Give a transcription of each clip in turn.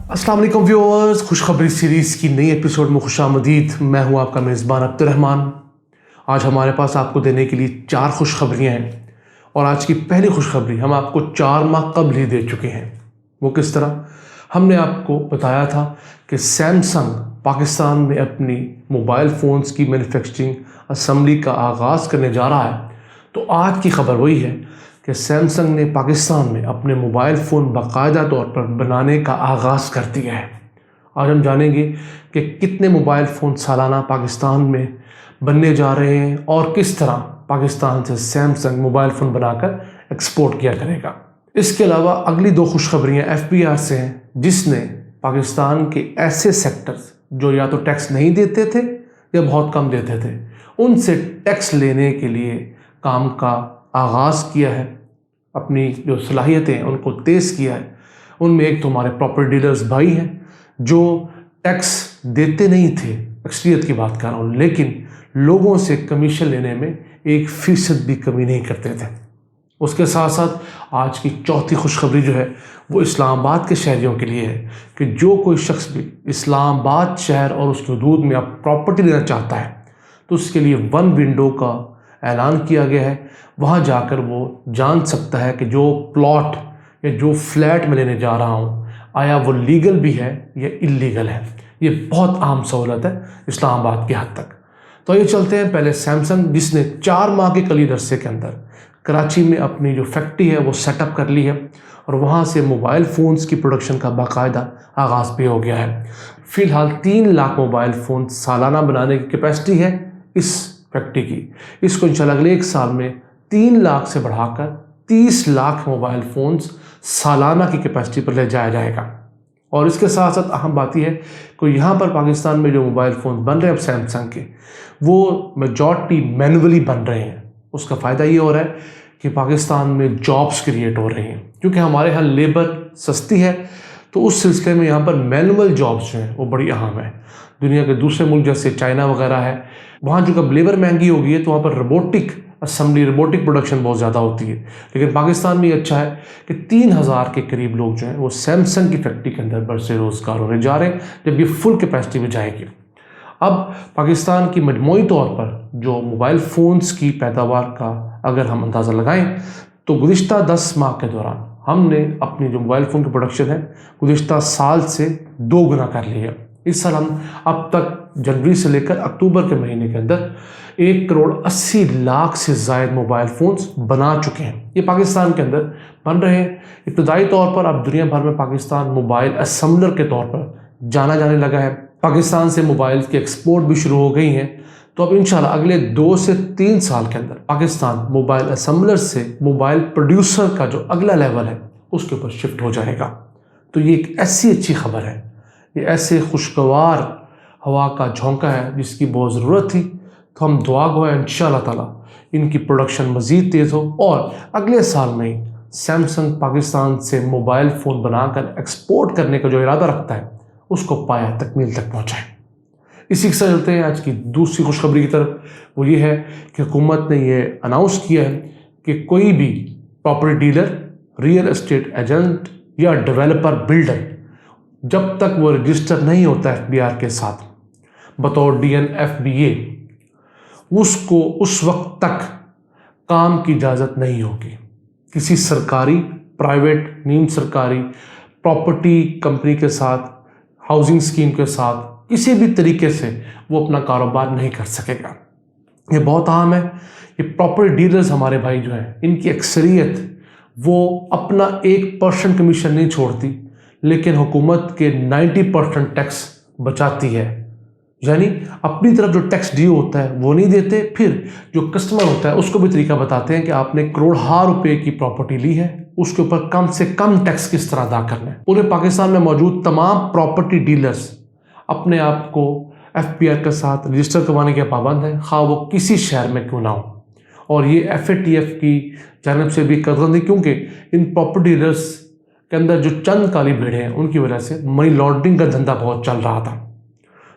अस्सलाम वालेकुम व्यूअर्स, खुशखबरी सीरीज़ की नई एपिसोड में खुशामदीद। मैं हूं आपका मेज़बान अब्दुर्रहमान। आज हमारे पास आपको देने के लिए 4 खुशखबरियाँ हैं और आज की पहली खुशखबरी हम आपको 4 माह कबल ही दे चुके हैं। वो किस तरह? हमने आपको बताया था कि सैमसंग पाकिस्तान में अपनी मोबाइल फ़ोन्स की मैन्युफैक्चरिंग असेंबली का आगाज़ करने जा रहा है। तो आज की खबर वही है कि सैमसंग ने पाकिस्तान में अपने मोबाइल फ़ोन बाकायदा तौर पर बनाने का आगाज़ कर दिया है। आज हम जानेंगे कि कितने मोबाइल फ़ोन सालाना पाकिस्तान में बनने जा रहे हैं और किस तरह पाकिस्तान से सैमसंग मोबाइल फ़ोन बनाकर एक्सपोर्ट किया करेगा। इसके अलावा अगली 2 खुशखबरियाँ FBR से हैं, जिसने पाकिस्तान के ऐसे सेक्टर्स जो या तो टैक्स नहीं देते थे या बहुत कम देते थे, उनसे टैक्स लेने के लिए काम का आगाज़ किया है। अपनी जो सलाहियतें हैं उनको तेज़ किया है। उनमें एक तो हमारे प्रॉपर्टी डीलर्स भाई हैं जो टैक्स देते नहीं थे, अक्सरियत की बात कर रहा हूँ, लेकिन लोगों से कमीशन लेने में 1% भी कमी नहीं करते थे। उसके साथ साथ आज की चौथी खुशखबरी जो है वो इस्लामाबाद के शहरियों के लिए है कि जो कोई शख्स भी इस्लामाबाद शहर और उसके हदूद में अब प्रॉपर्टी लेना चाहता है तो उसके लिए 1 विंडो का ऐलान किया गया है। वहाँ जाकर वो जान सकता है कि जो प्लॉट या जो फ्लैट में लेने जा रहा हूँ आया वो लीगल भी है या इल्लीगल है। ये बहुत आम सहूलत है इस्लामाबाद के हद तक। तो ये चलते हैं पहले सैमसंग, जिसने 4 माह के कलीद अरसे के अंदर कराची में अपनी जो फैक्ट्री है वो सेटअप कर ली है और वहाँ से मोबाइल फ़ोन्स की प्रोडक्शन का बाकायदा आगाज़ भी हो गया है। फ़िलहाल 3 लाख मोबाइल फ़ोन सालाना बनाने की कैपेसिटी है इस फैक्ट्री की। इसको इंशाल्लाह अगले 1 साल में 3 लाख से बढ़ाकर 30 लाख मोबाइल फ़ोन्स सालाना की कैपेसिटी पर ले जाया जाएगा। और इसके साथ साथ अहम बात यह है कि यहाँ पर पाकिस्तान में जो मोबाइल फ़ोन बन रहे हैं अब सैमसंग के, वो मेजॉरिटी मैनुअली बन रहे हैं। उसका फ़ायदा ये हो रहा है कि पाकिस्तान में जॉब्स क्रिएट हो रहे हैं, क्योंकि हमारे यहाँ लेबर सस्ती है। तो उस सिलसिले में यहाँ पर मैनुअल जॉब्स जो हैं वो बड़ी अहम है। दुनिया के दूसरे मुल्क जैसे चाइना वगैरह है, वहाँ जो कब लेबर महंगी हो गई है तो वहाँ पर रोबोटिक असेंबली, रोबोटिक प्रोडक्शन बहुत ज़्यादा होती है। लेकिन पाकिस्तान में अच्छा है कि 3000 के करीब लोग जो हैं वो सैमसंग की फैक्ट्री के अंदर बरसे रोज़गार होने जा रहे हैं जब ये फुल कैपेसिटी में जाएगी। अब पाकिस्तान की मजमूई तौर पर जो मोबाइल फ़ोन्स की पैदावार का अगर हम अंदाज़ा लगाएं तो गुज़िश्ता 10 माह के दौरान हमने अपनी जो मोबाइल फ़ोन की प्रोडक्शन है गुज़िश्ता साल से 2 गुना कर ली है। इस साल हम अब तक जनवरी से लेकर अक्टूबर के महीने के अंदर 1,80,00,000 से ज़ायद मोबाइल फ़ोन्स बना चुके हैं। ये पाकिस्तान के अंदर बन रहे हैं। इब्तदाई तौर पर अब दुनिया भर में पाकिस्तान मोबाइल असेंबलर के तौर पर जाना जाने लगा है। पाकिस्तान से मोबाइल की एक्सपोर्ट भी शुरू हो गई हैं। तो अब इंशाल्लाह अगले 2 से 3 साल के अंदर पाकिस्तान मोबाइल असेंबलर से मोबाइल प्रोड्यूसर का जो अगला लेवल है उसके ऊपर शिफ्ट हो जाएगा। तो ये एक ऐसी अच्छी खबर है, ये ऐसे खुशगवार हवा का झोंका है जिसकी बहुत ज़रूरत थी। तो हम दुआ गो है इंशाअल्लाह ताला इनकी प्रोडक्शन मज़ीद तेज़ हो और अगले साल में ही सैमसंग पाकिस्तान से मोबाइल फ़ोन बनाकर एक्सपोर्ट करने का जो इरादा रखता है उसको पाया तकमील तक पहुँचाएँ। इसी के साथ चलते हैं आज की दूसरी खुशखबरी की तरफ। वो ये है कि हुकूमत ने ये अनाउंस किया है कि कोई भी property dealer, real estate agent या डेवलपर बिल्डर जब तक वो रजिस्टर नहीं होता FBR के साथ बतौर DNFBA, उसको उस वक्त तक काम की इजाज़त नहीं होगी। किसी सरकारी, प्राइवेट, नीम सरकारी प्रॉपर्टी कंपनी के साथ, हाउसिंग स्कीम के साथ किसी भी तरीके से वो अपना कारोबार नहीं कर सकेगा। ये बहुत अहम है। ये प्रॉपर्टी डीलर्स हमारे भाई जो हैं इनकी अक्सरियत वो अपना 1% कमीशन नहीं छोड़ती, लेकिन हुकूमत के 90% टैक्स बचाती है। यानी अपनी तरफ जो टैक्स ड्यू होता है वो नहीं देते, फिर जो कस्टमर होता है उसको भी तरीका बताते हैं कि आपने करोड़ों रुपए की प्रॉपर्टी ली है, उसके ऊपर कम से कम टैक्स किस तरह अदा करना है। पूरे पाकिस्तान में मौजूद तमाम प्रॉपर्टी डीलर्स अपने आप को FBR के साथ रजिस्टर करवाने के पाबंद हैं, खा वो किसी शहर में क्यों ना हो। और ये FATF की जानिब से भी कदम दी, क्योंकि इन प्रॉपर्टी डीलर्स के अंदर जो चंद काली भीड़ हैं उनकी वजह से मनी लॉन्ड्रिंग का धंधा बहुत चल रहा था।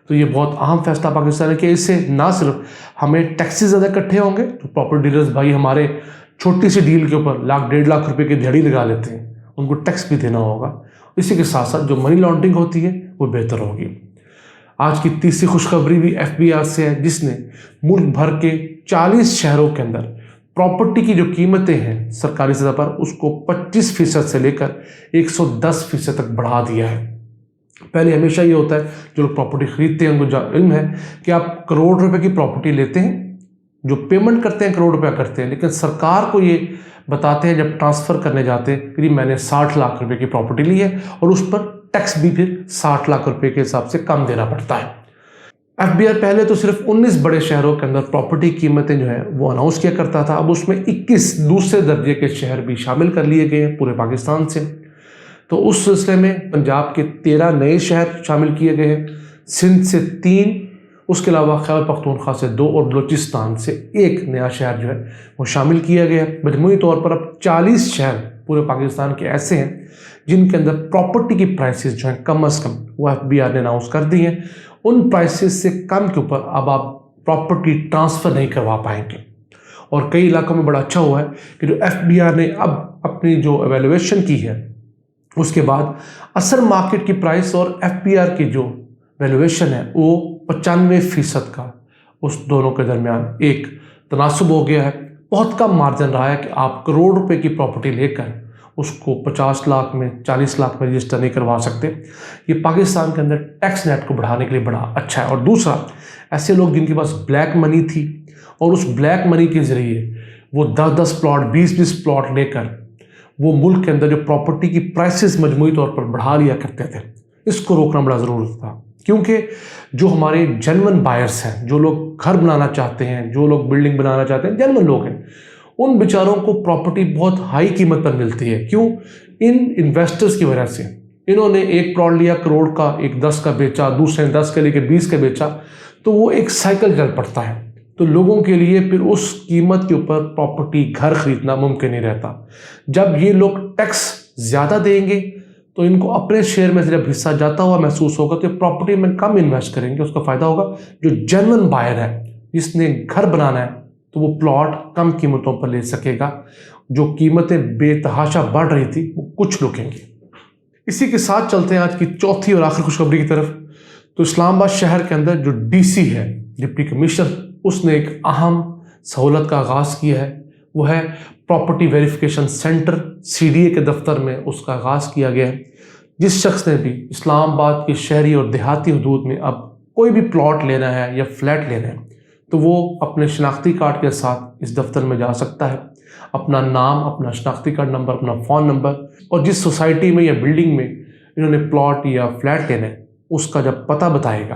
तो ये बहुत अहम फैसला पाकिस्तान है कि इससे ना सिर्फ हमें टैक्सेस ज़्यादा इकट्ठे होंगे, तो प्रॉपर्टी डीलर्स भाई हमारे छोटी सी डील के ऊपर 1,00,000 1,50,000 रुपए की दिहाड़ी लगा लेते हैं, उनको टैक्स भी देना होगा। इसी के साथ साथ जो मनी लॉन्ड्रिंग होती है वो बेहतर होगी। आज की तीसरी खुशखबरी भी FBI से है, जिसने मुल्क भर के 40 शहरों के अंदर प्रॉपर्टी की जो कीमतें हैं सरकारी सतह पर उसको 25% से लेकर 110% तक बढ़ा दिया है। पहले हमेशा ये होता है, जो लोग प्रॉपर्टी खरीदते हैं उनको इल्म है कि आप करोड़ रुपए की प्रॉपर्टी लेते हैं, जो पेमेंट करते हैं करोड़ रुपया करते हैं, लेकिन सरकार को ये बताते हैं जब ट्रांसफ़र करने जाते हैं कि मैंने 60 लाख रुपए की प्रॉपर्टी ली है, और उस पर टैक्स भी फिर 60 लाख रुपए के हिसाब से कम देना पड़ता है। FBI पहले तो सिर्फ 19 बड़े शहरों के अंदर प्रॉपर्टी कीमतें जो है वो अनाउंस किया करता था, अब उसमें 21 दूसरे दर्जे के शहर भी शामिल कर लिए गए हैं पूरे पाकिस्तान से। तो उस सिलसिले में पंजाब के 13 नए शहर शामिल किए गए हैं, सिंध से 3, उसके अलावा खैबर पख्तूनख्वा से 2 और बलूचिस्तान से 1 नया शहर जो है वो शामिल किया गया है। मजमूई तौर पर अब 40 शहर पूरे पाकिस्तान के ऐसे हैं जिनके अंदर प्रॉपर्टी की प्राइसेस जो हैं कम अज़ कम वो FBI ने अनाउंस कर दी हैं। उन प्राइसेस से कम के ऊपर अब आप प्रॉपर्टी ट्रांसफ़र नहीं करवा पाएंगे। और कई इलाकों में बड़ा अच्छा हुआ है कि जो FBI ने अब अपनी जो एवेल्युएशन की है उसके बाद असल मार्केट की प्राइस और FBI की जो वैल्यूएशन है वो 95% का उस दोनों के दरमियान एक तनासुब हो गया है। बहुत कम मार्जिन रहा है कि आप करोड़ रुपए की प्रॉपर्टी लेकर उसको 50 लाख में 40 लाख में रजिस्टर नहीं करवा सकते। ये पाकिस्तान के अंदर टैक्स नेट को बढ़ाने के लिए बड़ा अच्छा है। और दूसरा, ऐसे लोग जिनके पास ब्लैक मनी थी और उस ब्लैक मनी के ज़रिए वो 10-10 प्लॉट 20-20 प्लॉट लेकर वो मुल्क के अंदर जो प्रॉपर्टी की प्राइसेस मजमूई तौर पर बढ़ा लिया करते थे, इसको रोकना बड़ा ज़रूरी था। क्योंकि जो हमारे जेन्युइन बायर्स हैं, जो लोग घर बनाना चाहते हैं, जो लोग बिल्डिंग बनाना चाहते हैं, जेन्युइन लोग हैं, उन बेचारों को प्रॉपर्टी बहुत हाई कीमत पर मिलती है। क्यों? इन इन्वेस्टर्स की वजह से। इन्होंने एक प्लॉट लिया करोड़ का, एक 10 का बेचा, दूसरे ने 10 के लेके 20 का बेचा, तो वो एक साइकिल चल पड़ता है। तो लोगों के लिए फिर उस कीमत के ऊपर प्रॉपर्टी घर खरीदना मुमकिन नहीं रहता। जब ये लोग टैक्स ज़्यादा देंगे तो इनको अपने शेयर में जब हिस्सा जाता हुआ महसूस होगा तो प्रॉपर्टी में कम इन्वेस्ट करेंगे, उसका फ़ायदा होगा। जो जेन्युइन बायर है, जिसने घर बनाना है, तो वो प्लॉट कम कीमतों पर ले सकेगा। जो कीमतें बेतहाशा बढ़ रही थी वो कुछ रुकेंगी। इसी के साथ चलते हैं आज की चौथी और आखिरी खुशखबरी की तरफ। तो इस्लामाबाद शहर के अंदर जो DC है, डिप्टी कमिश्नर, उसने एक अहम सहूलत का आगाज़ किया है। वो है प्रॉपर्टी वेरिफिकेशन सेंटर, CDA के दफ्तर में उसका आगाज़ किया गया है। जिस शख्स ने भी इस्लामाबाद की शहरी और देहाती हदूद में अब कोई भी प्लॉट लेना है या फ्लैट लेना है, तो वो अपने शनाख्ती कार्ड के साथ इस दफ्तर में जा सकता है। अपना नाम, अपना शनाख्ती कार्ड नंबर, अपना फ़ोन नंबर और जिस सोसाइटी में या बिल्डिंग में इन्होंने प्लॉट या फ्लैट लेना है उसका जब पता बताएगा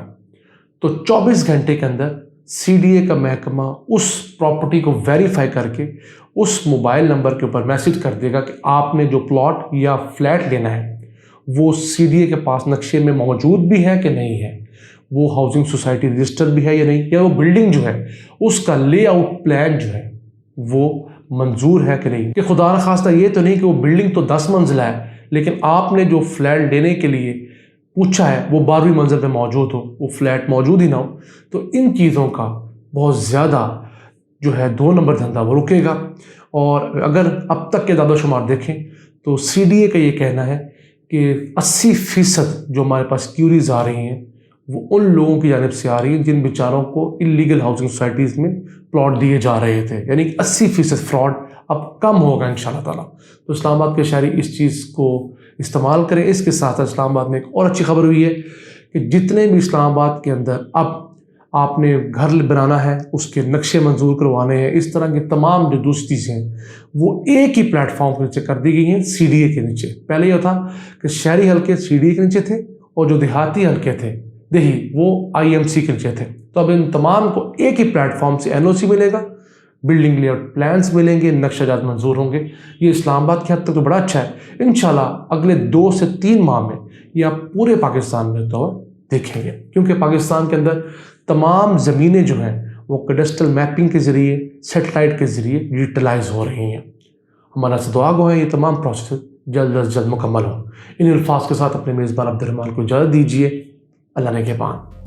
तो 24 घंटे के अंदर CDA का महकमा उस प्रॉपर्टी को वेरीफाई करके उस मोबाइल नंबर के ऊपर मैसेज कर देगा कि आपने जो प्लॉट या फ्लैट लेना है वो CDA के पास नक्शे में मौजूद भी है कि नहीं है, वो हाउसिंग सोसाइटी रजिस्टर भी है या नहीं, या वो बिल्डिंग जो है उसका लेआउट प्लान जो है वो मंजूर है कि नहीं। कि खुदा न खास्ता ये तो नहीं कि वो बिल्डिंग तो 10 मंजिला है लेकिन आपने जो फ्लैट लेने के लिए पूछा है वो 12वीं मंजिल पे मौजूद हो, वो फ्लैट मौजूद ही ना हो। तो इन चीज़ों का बहुत ज़्यादा जो है 2 नंबर धंधा वो रुकेगा। और अगर अब तक के दादा शुमार देखें तो CDA का ये कहना है कि 80% जो हमारे पास क्यूरीज आ रही हैं वो उन लोगों की जानिब से आ रही हैं जिन बेचारों को इलीगल हाउसिंग सोसाइटीज़ में प्लॉट दिए जा रहे थे। यानी कि 80% फ्रॉड अब कम होगा इंशाल्लाह ताला। तो इस्लामाबाद के शहरी इस चीज़ को इस्तेमाल करें। इसके साथ इस्लामाबाद में एक और अच्छी खबर हुई है कि जितने भी इस्लामाबाद के अंदर अब आपने घर बनाना है, उसके नक्शे मंजूर करवाने हैं, इस तरह की तमाम जो दूसरी चीज़ें हैं वो एक ही प्लेटफॉर्म के नीचे कर दी गई हैं, CDA के नीचे। पहले यह था कि शहरी हल्के CDA के नीचे थे और जो देहाती हल्के थे देही वो IMC के नीचे थे। तो अब इन तमाम को एक ही प्लेटफॉर्म से NOC मिलेगा, बिल्डिंग लेआउट प्लान्स मिलेंगे, नक्शाजात मंजूर होंगे। ये इस्लामाबाद की हद तक तो बड़ा अच्छा है। इंशाल्लाह अगले 2 से 3 माह में ये आप पूरे पाकिस्तान में तो देखेंगे, क्योंकि पाकिस्तान के अंदर तमाम ज़मीनें जो हैं वो कैडेस्ट्रल मैपिंग के ज़रिए, सेटेलाइट के ज़रिए डिजिटलाइज हो रही हैं। हमारा से दुआ गो है ये तमाम प्रोसेस जल्द अज जल्द मुकम्मल हो। इन अल्फाज के साथ अपने मेज़बान अब्दुर्रहमान को इजाज़त दीजिए। अल्लाह ने के पान।